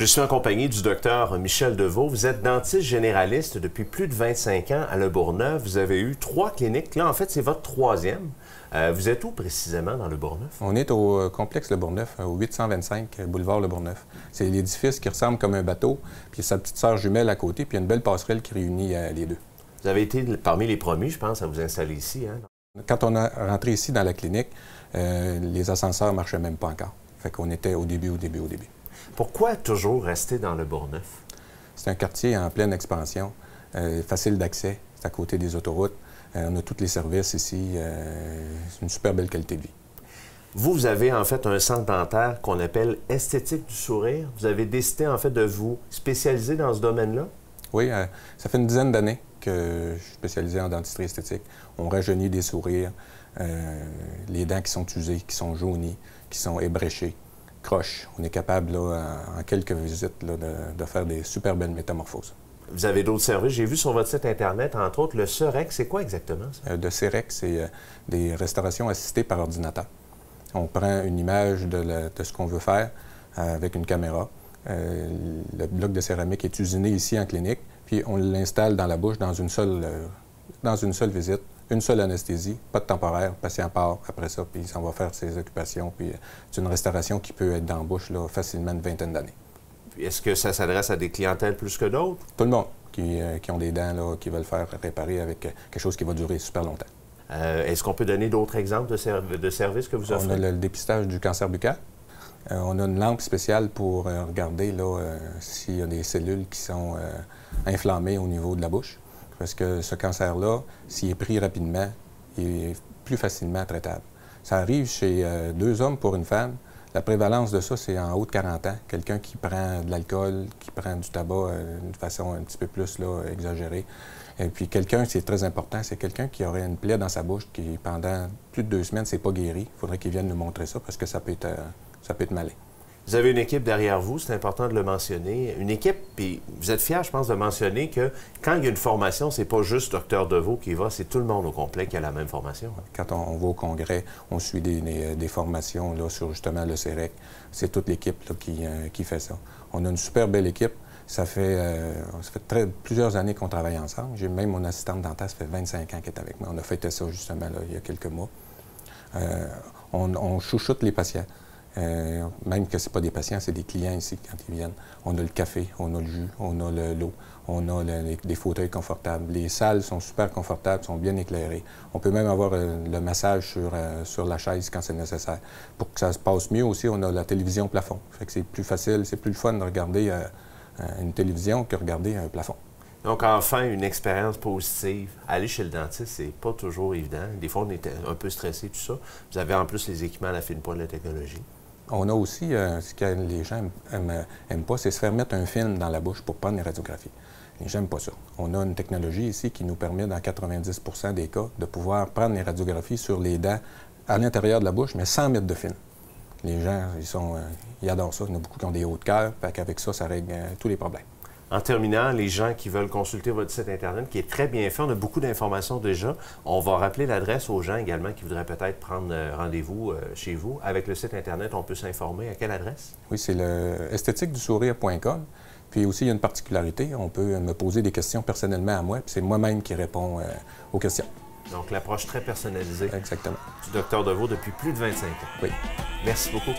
Je suis en compagnie du docteur Michel Deveau. Vous êtes dentiste généraliste depuis plus de 25 ans à Le Bourgneuf. Vous avez eu 3 cliniques. Là, en fait, c'est votre 3e. Vous êtes où précisément dans Le Bourgneuf? On est au complexe Le Bourgneuf, au 825 boulevard Le Bourgneuf. C'est l'édifice qui ressemble comme un bateau, puis sa petite sœur jumelle à côté, puis il y a une belle passerelle qui réunit les deux. Vous avez été parmi les premiers, je pense, à vous installer ici, hein? Quand on est rentré ici dans la clinique, les ascenseurs ne marchaient même pas encore. Fait qu'on était au début. Pourquoi toujours rester dans Le Bourgneuf? C'est un quartier en pleine expansion, facile d'accès, c'est à côté des autoroutes. On a tous les services ici, c'est une super belle qualité de vie. Vous avez en fait un centre dentaire qu'on appelle Esthétique du sourire. Vous avez décidé en fait de vous spécialiser dans ce domaine-là? Oui, ça fait une dizaine d'années que je suis spécialisé en dentisterie esthétique. On rajeunit des sourires, les dents qui sont usées, qui sont jaunies, qui sont ébréchées, croches. On est capable, là, en quelques visites, là, de faire des super belles métamorphoses. Vous avez d'autres services. J'ai vu sur votre site Internet, entre autres, le CEREC. C'est quoi exactement ça? Le CEREC, c'est des restaurations assistées par ordinateur. On prend une image de ce qu'on veut faire avec une caméra. Le bloc de céramique est usiné ici en clinique, puis on l'installe dans la bouche dans une seule visite, une seule anesthésie, pas de temporaire, le patient part après ça, puis il s'en va faire ses occupations. Puis c'est une restauration qui peut être dans la bouche là, facilement une vingtaine d'années. Est-ce que ça s'adresse à des clientèles plus que d'autres? Tout le monde qui ont des dents, là, qui veulent faire réparer avec quelque chose qui va durer super longtemps. Est-ce qu'on peut donner d'autres exemples de services que vous offrez? On a le dépistage du cancer buccal. On a une lampe spéciale pour regarder s'il y a des cellules qui sont inflammées au niveau de la bouche. Parce que ce cancer-là, s'il est pris rapidement, il est plus facilement traitable. Ça arrive chez 2 hommes pour une femme. La prévalence de ça, c'est en haut de 40 ans. Quelqu'un qui prend de l'alcool, qui prend du tabac de façon un petit peu plus exagérée. Et puis quelqu'un, c'est très important, c'est quelqu'un qui aurait une plaie dans sa bouche qui, pendant plus de 2 semaines, c'est pas guéri. Il faudrait qu'il vienne nous montrer ça parce que ça peut être malin. Vous avez une équipe derrière vous, c'est important de le mentionner. Une équipe, puis vous êtes fiers, je pense, de mentionner que quand il y a une formation, c'est pas juste Dr Deveau qui y va, c'est tout le monde au complet qui a la même formation. Quand on va au congrès, on suit des formations là, sur justement le CEREC. C'est toute l'équipe qui fait ça. On a une super belle équipe. Ça fait plusieurs années qu'on travaille ensemble. J'ai même mon assistante dentaire, ça fait 25 ans qu'elle est avec moi. On a fêté ça justement là, il y a quelques mois. On chouchoute les patients. Même que ce pas des patients, c'est des clients ici quand ils viennent. On a le café, on a le jus, on a l'eau, on a des fauteuils confortables. Les salles sont super confortables, sont bien éclairées. On peut même avoir le massage sur la chaise quand c'est nécessaire. Pour que ça se passe mieux aussi, on a la télévision plafond. Fait que c'est plus facile, c'est plus le fun de regarder une télévision que regarder un plafond. Donc, enfin, une expérience positive. Aller chez le dentiste, c'est pas toujours évident. Des fois, on est un peu stressé, tout ça. Vous avez en plus les équipements à la fine pointe de la technologie. On a aussi, ce que les gens n'aiment pas, c'est se faire mettre un film dans la bouche pour prendre les radiographies. Les gens n'aiment pas ça. On a une technologie ici qui nous permet, dans 90 des cas, de pouvoir prendre les radiographies sur les dents à l'intérieur de la bouche, mais sans mettre de film. Les gens, ils adorent ça. Il y en a beaucoup qui ont des hauts de cœur, fait qu'avec ça, ça règle tous les problèmes. En terminant, les gens qui veulent consulter votre site Internet, qui est très bien fait, on a beaucoup d'informations déjà. On va rappeler l'adresse aux gens également qui voudraient peut-être prendre rendez-vous chez vous. Avec le site Internet, on peut s'informer. À quelle adresse? Oui, c'est le esthétiquedusourire.com. Puis aussi, il y a une particularité. On peut me poser des questions personnellement à moi, puis c'est moi-même qui réponds aux questions. Donc, l'approche très personnalisée. Exactement. Du Dr Deveau depuis plus de 25 ans. Oui. Merci beaucoup.